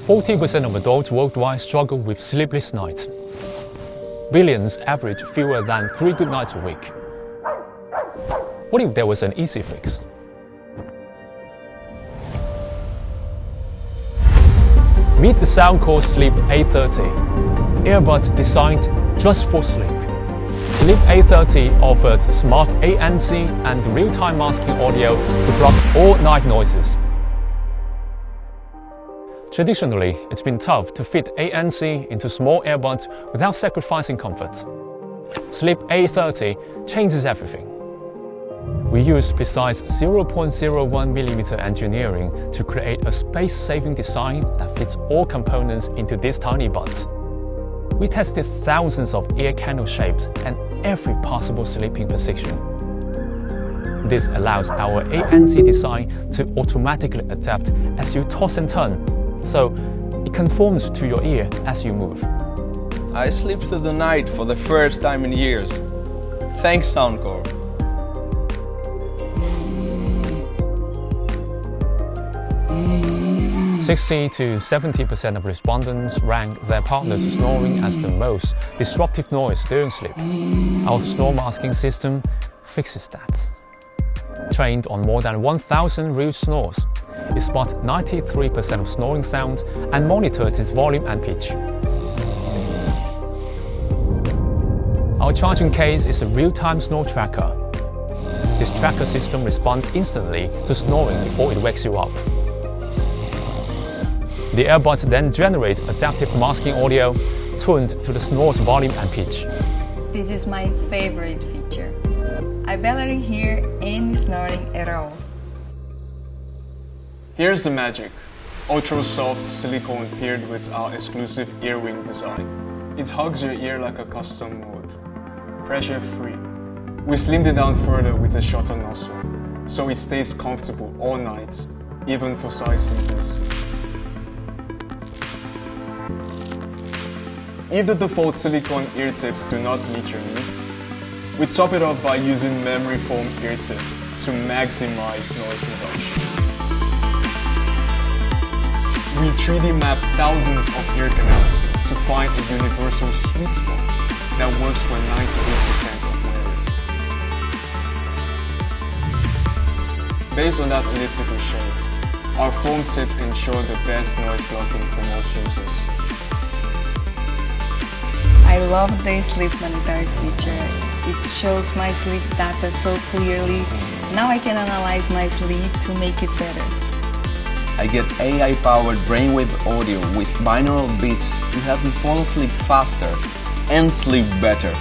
40% of adults worldwide struggle with sleepless nights. Billions average fewer than 3 good nights a week. What if there was an easy fix? Meet the soundcore Sleep A30, earbuds designed just for sleep. Sleep A30 offers smart ANC and real-time masking audio to block all night noises. Traditionally, it's been tough to fit ANC into small earbuds without sacrificing comfort. Sleep A30 changes everything. We used precise 0.01mm engineering to create a space-saving design that fits all components into these tiny buds. We tested thousands of ear canal shapes and every possible sleeping position. This allows our ANC design to automatically adapt as you toss and turn, so it conforms to your ear as you move. I sleep through the night for the first time in years. Thanks, Soundcore. 60 to 70% of respondents rank their partner's snoring as the most disruptive noise during sleep. Our snore masking system fixes that. Trained on more than 1,000 real snores, it spots 93% of snoring sound and monitors its volume and pitch. Our charging case is a real-time snore tracker. This tracker system responds instantly to snoring before it wakes you up. The earbuds then generate adaptive masking audio tuned to the snore's volume and pitch. This is my favorite feature. I barely hear any snoring at all. Here's the magic. Ultra-soft silicone paired with our exclusive earwing design. It hugs your ear like a custom mold. Pressure-free. We slimmed it down further with a shorter nozzle, so it stays comfortable all night, even for side sleepers. If the default silicone ear tips do not meet your needs, we top it up by using memory foam ear tips to maximize noise reduction. We 3D map thousands of ear canals to find a universal sweet spot that works for 98% of wearers. Based on that elliptical shape, our foam tip ensures the best noise blocking for most users. I love the sleep monitor feature. It shows my sleep data so clearly. Now I can analyze my sleep to make it better. I get AI-powered brainwave audio with binaural beats to help me fall asleep faster and sleep better.